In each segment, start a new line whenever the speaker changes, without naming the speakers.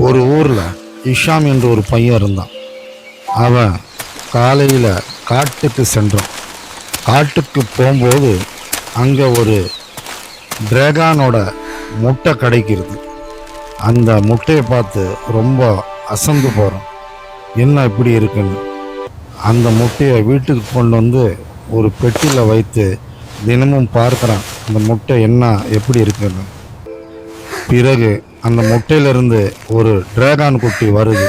ஒரு ஊரில் இஷாம் என்ற ஒரு பையன் இருந்தான். அவன் காலையில் காட்டுக்கு சென்றான். காட்டுக்கு போகும்போது அங்கே ஒரு டிராகானோட முட்டை கிடைக்கிறது. அந்த முட்டையை பார்த்து ரொம்ப அசந்து போகிறான். என்ன இப்படி இருக்குன்னு. அந்த முட்டையை வீட்டுக்கு கொண்டு வந்து ஒரு பெட்டியில் வைத்து தினமும் பார்க்குறான் அந்த முட்டை என்ன எப்படி இருக்குன்னு. பிறகு அந்த முட்டையிலிருந்து ஒரு டிராகன் குட்டி வருது.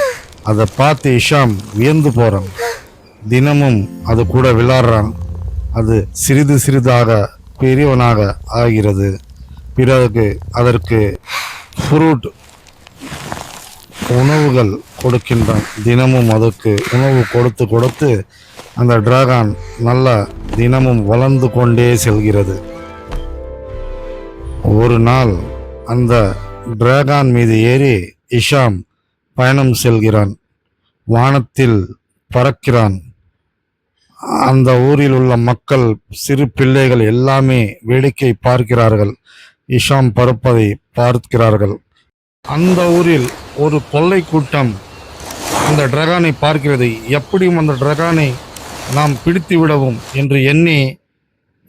அதை பார்த்து இஷாம் வியந்து போகிறான். தினமும் அது கூட விளையாடுறான். அது சிறிது சிறிதாக பெரியவனாக ஆகிறது. பிறகு அதற்கு ஃப்ரூட் உணவுகள் கொடுக்கின்றான். தினமும் அதற்கு உணவு கொடுத்து கொடுத்து அந்த டிராகன் நல்லா தினமும் வளர்ந்து கொண்டே செல்கிறது. ஒரு நாள் அந்த டிராகன் மீது ஏறி இஷாம் பயணம் செல்கிறான். வானத்தில் பறக்கிறான். அந்த ஊரில் உள்ள மக்கள், சிறு பிள்ளைகள் எல்லாமே வேடிக்கை பார்க்கிறார்கள். இஷாம் பறப்பதை பார்க்கிறார்கள். அந்த ஊரில் ஒரு கொள்ளை கூட்டம் அந்த டிராகனை பார்க்கிறது. எப்படியும் அந்த டிராகனை நாம் பிடித்து விடவும் என்று எண்ணி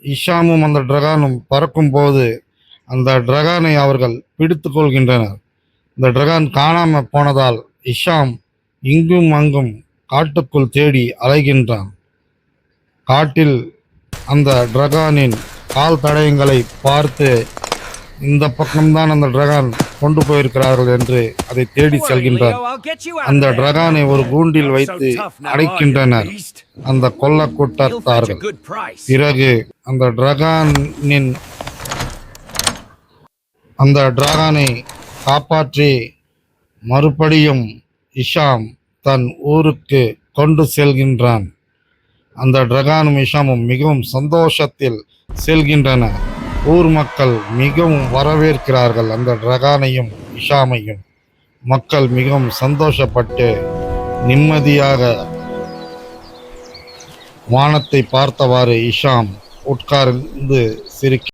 இஷாமும் அந்த டிராகனும் பறக்கும் போது அந்த டிராகனை அவர்கள் பிடித்து கொள்கின்றனர். இந்த டிராகன் காணாமல் போனதால் இஷாம் இங்கும் அங்கும் காட்டுக்குள் தேடி அலைகின்றான். காட்டில் அந்த டிராகனின் கால் தடயங்களை பார்த்து இந்த பக்கம்தான் அந்த டிராகன் கொண்டு போயிருக்கிறார்கள் என்று அதை தேடி செல்கின்றார். அந்த டிராகனை ஒரு கூண்டில் வைத்து அடைக்கின்றனர் அந்த கொல்ல கூட்டத்தார்கள். பிறகு அந்த டிராகனை காப்பாற்றி மறுபடியும் இஷாம் தன் ஊருக்கு கொண்டு செல்கின்றான். அந்த டிராகனும் இஷாமும் மிகவும் சந்தோஷத்தில் செல்கின்றனர். ஊர் மக்கள் மிகவும் வரவேற்கிறார்கள் அந்த டிராகனையும் இஷாமையும். மக்கள் மிகவும் சந்தோஷப்பட்டு நிம்மதியாக வானத்தை பார்த்தவாறு இஷாம் உட்கார்ந்து சிரிக்க